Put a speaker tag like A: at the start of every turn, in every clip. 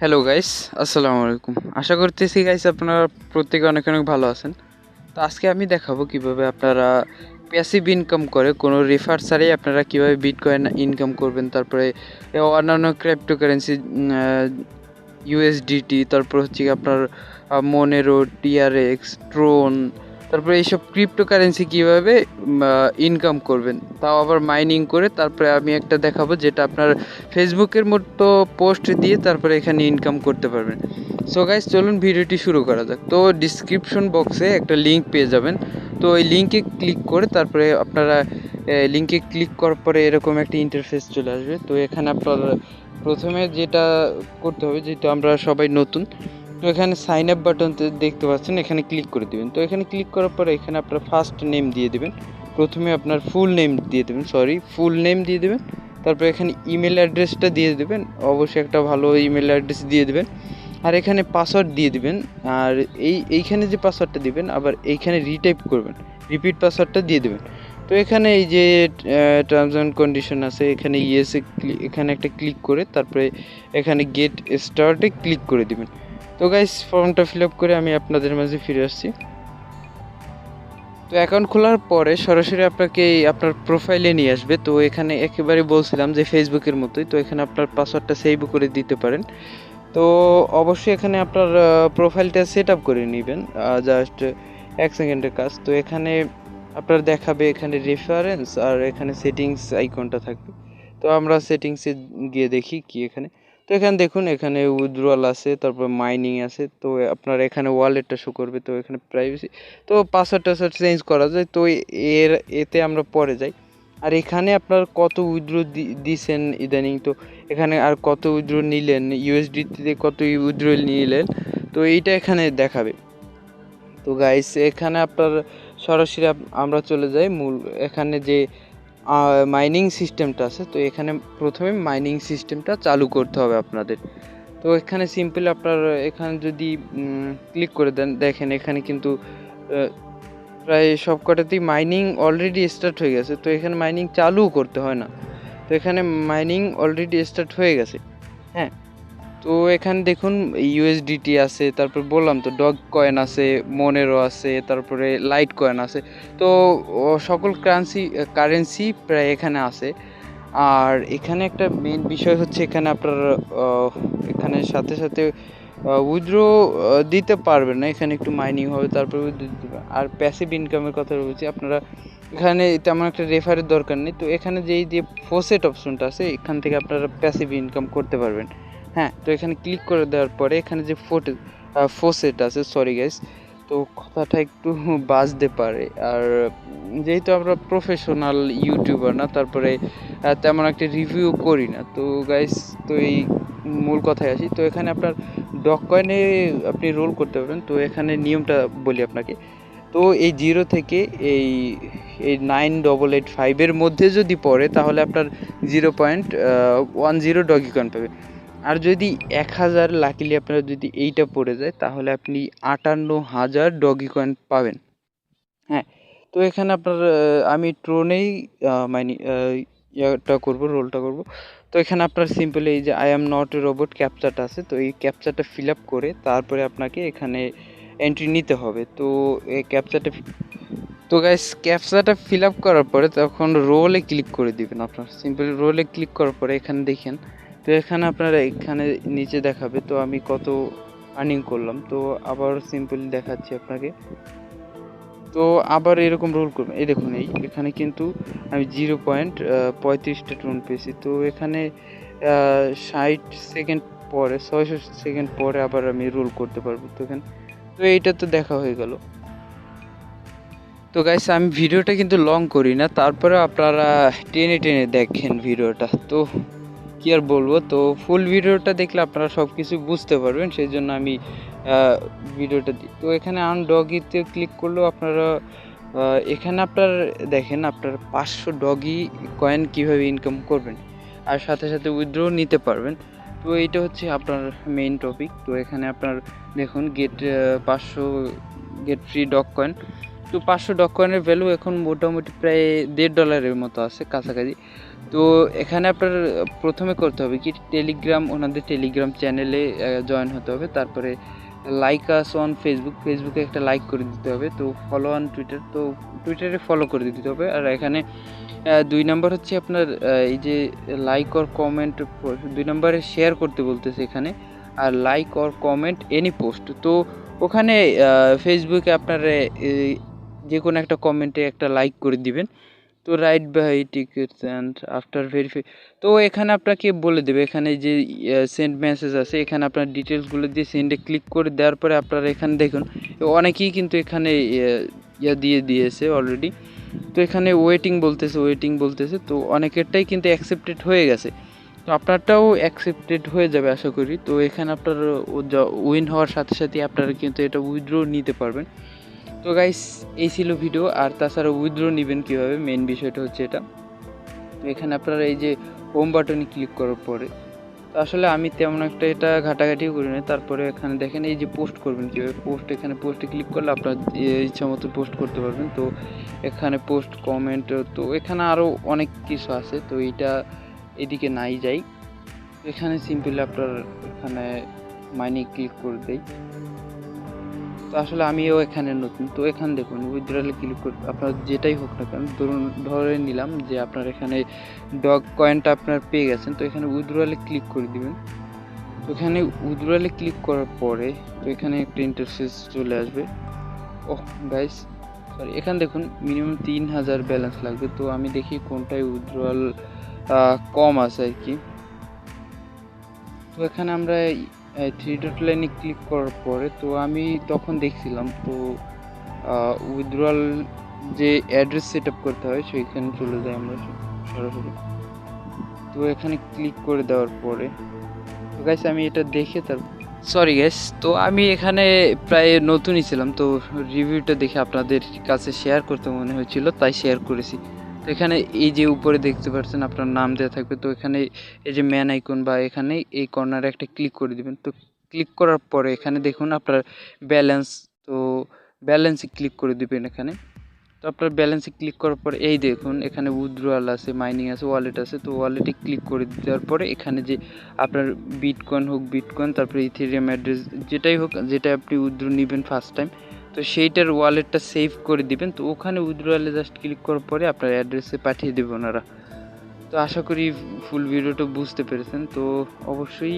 A: Hello guys, আসসালামু আলাইকুম। আশা করতেছি গাইস আপনারা প্রত্যেকে অনেক অনেক ভালো আছেন। তো আজকে আমি দেখাবো কিভাবে আপনারা প্যাসিভ ইনকাম করে কোনো রেফার ছাড়াই আপনারা কিভাবে বিটকয়েন ইনকাম করবেন। তারপরে অন্যান্য ক্রিপ্টোকারেন্সি ইউএসডিটি, তারপর হচ্ছে গিয়ে আপনার মনেরো, টিআরএক্স, ট্রোন, তারপরে এইসব ক্রিপ্টোকারেন্সি কীভাবে ইনকাম করবেন, তাও আবার মাইনিং করে। তারপরে আমি একটা দেখাবো যেটা আপনার ফেসবুকের মতো পোস্ট দিয়ে তারপরে এখানে ইনকাম করতে পারবেন। সো গাইস, চলুন ভিডিওটি শুরু করা যাক। তো ডিসক্রিপশন বক্সে একটা লিঙ্ক পেয়ে যাবেন। তো ওই লিঙ্কে ক্লিক করে তারপরে আপনারা লিঙ্কে ক্লিক করার পরে এরকম একটা ইন্টারফেস চলে আসবে। তো এখানে আপনার প্রথমে যেটা করতে হবে, যেহেতু আমরা সবাই নতুন, তো এখানে সাইন আপ বাটন দেখতে পাচ্ছেন, এখানে ক্লিক করে দেবেন। তো এখানে ক্লিক করার পরে এখানে আপনার ফার্স্ট নেম দিয়ে দেবেন। প্রথমে আপনার ফুল নেম দিয়ে দেবেন, তারপর এখানে ইমেল অ্যাড্রেসটা দিয়ে দেবেন। অবশ্যই একটা ভালো ইমেল অ্যাড্রেস দিয়ে দেবেন। আর এখানে পাসওয়ার্ড দিয়ে দিবেন। আর এইখানে যে পাসওয়ার্ডটা দিবেন আবার এইখানে রিটাইপ করবেন, রিপিট পাসওয়ার্ডটা দিয়ে দেবেন। তো এখানে এই যে টার্মস অ্যান্ড কন্ডিশন আছে, এখানে ইয়েসে এখানে একটা ক্লিক করে তারপরে এখানে গেট স্টার্টে ক্লিক করে দিবেন। তো গাইস, ফর্মটা ফিল আপ করে আমি আপনাদের মাঝে ফিরে আসছি। তো অ্যাকাউন্ট খোলার পরে সরাসরি আপনাকে আপনার প্রোফাইলে নিয়ে আসবে। তো এখানে একেবারে বলছিলাম যে ফেসবুকের মতোই, তো এখানে আপনার পাসওয়ার্ডটা সেভ করে দিতে পারেন। তো অবশ্যই এখানে আপনার প্রোফাইলটা সেট আপ করে নেবেন, জাস্ট 1 সেকেন্ডের কাজ। তো এখানে আপনার দেখাবে এখানে রেফারেন্স আর এখানে সেটিংস আইকনটা থাকবে। তো আমরা সেটিংসে গিয়ে দেখি কি এখানে। তো এখানে দেখুন, এখানে উইথড্রয়াল আছে, তারপর মাইনিং আছে। তো আপনার এখানে ওয়ালেটটা শো করবে। তো এখানে প্রাইভেসি, তো পাসওয়ার্ড চেঞ্জ করা যায়। তো এতে আমরা পরে যাই। আর এখানে আপনার কত উইথড্র দিছেন ইদানিং, তো এখানে আর কত উইথড্র নিলেন, ইউএসডিতে কত উইথড্র নিলেন, তো এইটা এখানে দেখাবে। তো গাইস, এখানে আপনার সরাসরি আমরা চলে যাই মূল এখানে যে মাইনিং সিস্টেমটা আছে। তো এখানে প্রথমে মাইনিং সিস্টেমটা চালু করতে হবে আপনাদের। তো এখানে সিম্পল আপনার এখানে যদি ক্লিক করে দেন, দেখেন এখানে কিন্তু প্রায় সবকটাতেই মাইনিং অলরেডি স্টার্ট হয়ে গেছে। তো এখানে মাইনিং চালুও করতে হয় না। তো এখানে মাইনিং অলরেডি স্টার্ট হয়ে গেছে। হ্যাঁ, তো এখানে দেখুন ইউএসডিটি আছে, তারপর বললাম তো ডগ কয়েন আছে, মনেরো আছে, তারপরে লাইট কয়েন আছে। তো সকল কারেন্সি প্রায় এখানে আছে। আর এখানে একটা মেন বিষয় হচ্ছে, এখানে আপনার এখানে সাথে সাথে উইথড্র দিতে পারবেন না, এখানে একটু মাইনিং হবে তারপরে উইথড্র দিতে পারবেন। আর প্যাসিভ ইনকামের কথা বলছি, আপনারা এখানে তেমন একটা রেফারের দরকার নেই। তো এখানে যেই যে ফোসেট অপশনটা আছে, এখান থেকে আপনারা প্যাসিভ ইনকাম করতে পারবেন। হ্যাঁ, তো এখানে ক্লিক করে দেওয়ার পরে এখানে যে ফোসেট আছে, সরি গাইস, তো কথাটা একটু বাজতে পারে। আর যেহেতু আমরা প্রফেশনাল ইউটিউবার না, তারপরে তেমন একটা রিভিউ করি না, তো গাইস, তো এই মূল কথায় আসি। তো এখানে আপনার ডগ কয়েনে আপনি রোল করতে পারবেন। তো এখানে নিয়মটা বলি আপনাকে। তো এই 0 থেকে এই 9885-এর মধ্যে যদি পড়ে তাহলে আপনার 0.10 ডগি কয়েন পাবে। আর যদি 1000 লাকিলি আপনার যদি এইটা পড়ে যায় তাহলে আপনি 58,000 ডগি কয়েন পাবেন। হ্যাঁ, তো এখানে আপনার আমি ট্রোনেই রোলটা করব। তো এখানে আপনার সিম্পলি এই যে I am not a robot ক্যাপচাটা আছে, তো এই ক্যাপচাটা ফিল আপ করে তারপরে আপনাকে এখানে এন্ট্রি নিতে হবে। তো এই ক্যাপচাটা ফিল আপ করার পরে তখন রোলে ক্লিক করে দিবেন। আপনার সিম্পলি রোলে ক্লিক করার পরে এখানে দেখেন, তো এখানে আপনারা এখানে নিচে দেখাবে তো আমি কত আর্নিং করলাম। তো আবার সিম্পলি দেখাচ্ছি আপনাকে। তো আবার এরকম রোল করবেন, এই দেখুন এখানে কিন্তু আমি 0.35টা টোন পেয়েছি। তো এখানে 60 সেকেন্ড পরে 600 সেকেন্ড পরে আবার আমি রোল করতে পারবো। তো এখানে তো এইটা তো দেখা হয়ে গেল। তো গাইস, আমি ভিডিওটা কিন্তু লং করি না, তারপরে আপনারা টেনে টেনে দেখেন ভিডিওটা। তো কি আর বলবো, তো ফুল ভিডিওটা দেখলে আপনারা সব কিছু বুঝতে পারবেন, সেই জন্য আমি ভিডিওটা দিই। তো এখানে আন ডগিতে ক্লিক করলেও আপনারা এখানে আপনার দেখেন আপনার 500 ডগি কয়েন কীভাবে ইনকাম করবেন, আর সাথে সাথে উইথড্র নিতে পারবেন। তো এইটা হচ্ছে আপনার মেইন টপিক। তো এখানে আপনার দেখুন get 500 get free Dogecoin. তো 500 ডগ কয়েনের ভ্যালু এখন মোটামুটি প্রায় $1.5 মতো আছে কাছাকাছি। তো এখানে আপনার প্রথমে করতে হবে কি, টেলিগ্রাম, ওনাদের টেলিগ্রাম চ্যানেলে জয়েন হতে হবে। তারপরে লাইক আস অন ফেসবুকে একটা লাইক করে দিতে হবে। তো ফলো অন টুইটার, তো টুইটারে ফলো করে দিতে হবে। আর এখানে 2 নাম্বার হচ্ছে আপনার এই যে লাইক অর কমেন্ট, 2 নাম্বারে শেয়ার করতে বলতেছে এখানে। আর like or comment any post, তো ওখানে ফেসবুকে আপনার যে কোনো একটা কমেন্টে একটা লাইক করে দিবেন। তো right by tickets and after verify, তো এখানে আপনাকে বলে দেবে এখানে যে সেন্ড মেসেজ আছে, এখানে আপনার ডিটেলসগুলো দিয়ে সেন্ডে ক্লিক করে দেওয়ার পরে আপনারা এখানে দেখুন অনেকেই কিন্তু এখানে দিয়ে দিয়েছে অলরেডি। তো এখানে ওয়েটিং বলতেছে, তো অনেকেরটাই কিন্তু অ্যাকসেপ্টেড হয়ে গেছে। তো আপনারটাও অ্যাকসেপ্টেড হয়ে যাবে আশা করি। তো এখানে আপনার উইন হওয়ার সাথে সাথে আপনারা কিন্তু এটা উইথড্র নিতে পারবেন। তো গাইস, এই ছিল ভিডিও। আর তাছাড়া উইথড্র নেবেন কীভাবে, মেন বিষয়টা হচ্ছে এটা। তো এখানে আপনারা এই যে হোম বাটনে ক্লিক করার পরে, তো আসলে আমি তেমন একটা এটা ঘাটাঘাটিও করি না। তারপরে এখানে দেখেন এই যে পোস্ট করবেন কীভাবে, এখানে পোস্টে ক্লিক করলে আপনার ইচ্ছা মতো পোস্ট করতে পারবেন। তো এখানে পোস্ট, কমেন্ট, তো এখানে আরও অনেক কিছু আছে। তো এইটা এদিকে নাই যাই, এখানে সিম্পলি আপনার এখানে মাইনে ক্লিক করে দেই। তো আসলে আমিও এখানে নতুন, তো এখানে দেখুন উইথড্রলে ক্লিক করে আপনার যেটাই হোক না কেন, ধরে নিলাম যে আপনার এখানে ডগ কয়েনটা আপনার পেয়ে গেছেন। তো এখানে উইথড্রলে ক্লিক করে দিবেন। তো এখানে উইথড্রলে ক্লিক করার পরে তো এখানে একটা ইন্টারফেস চলে আসবে। ওহ গাইস, সরি, এখানে দেখুন মিনিমাম 3000 ব্যালেন্স লাগবে। তো আমি দেখি কোনটায় উইথড্রল কম আছে আর কি। তো এখানে আমরা 3 ডট লাইনে ক্লিক করার পরে তো আমি তখন দেখছিলাম তো উইথড্রল যে অ্যাড্রেস সেট আপ করতে হয় সেইখানে চলে যাই আমরা সরাসরি। তো এখানে ক্লিক করে দেওয়ার পরে তো গাইস আমি এটা দেখে সরি গাইস, তো আমি এখানে প্রায় নতুনই ছিলাম। তো রিভিউটা দেখে আপনাদের কাছে শেয়ার করতে মনে হয়েছিল, তাই শেয়ার করেছি। তো এখানে এই যে উপরে দেখতে পাচ্ছেন আপনার নাম দেওয়া থাকবে। তো এখানে এই যে ম্যান আইকন বা এখানে এই কর্নারে একটা ক্লিক করে দিবেন। তো ক্লিক করার পরে এখানে দেখুন আপনার ব্যালেন্স, তো ব্যালেন্সে ক্লিক করে দিবেন এখানে। তো আপনার ব্যালেন্সে ক্লিক করার পরে এই দেখুন এখানে উইথড্রয়াল আছে, মাইনিং আছে, ওয়ালেট আছে। তো ওয়ালেটে ক্লিক করে দেওয়ার পরে এখানে যে আপনার বিটকয়েন হোক বিটকয়েন, তারপরে ইথেরিয়াম অ্যাড্রেস যেটাই হোক, যেটা আপনি উইথড্র নেবেন ফার্স্ট টাইম, তো সেইটার ওয়ালেটটা সেভ করে দিবেন। তো ওখানে উইথড্রয়ালে জাস্ট ক্লিক করার পরে আপনার অ্যাড্রেসে পাঠিয়ে দেবে ওনারা। তো আশা করি ফুল ভিডিওটা বুঝতে পেরেছেন। তো অবশ্যই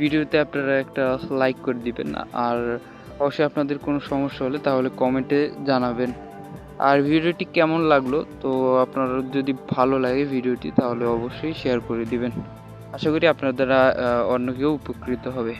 A: ভিডিওতে আপনারা একটা লাইক করে দিবেন। আর অবশ্যই আপনাদের কোনো সমস্যা হলে তাহলে কমেন্টে জানাবেন। আর ভিডিওটি কেমন লাগলো, তো আপনার যদি ভালো লাগে ভিডিওটি তাহলে অবশ্যই শেয়ার করে দিবেন। আশা করি আপনার দ্বারা অন্য কেউ উপকৃত হবে।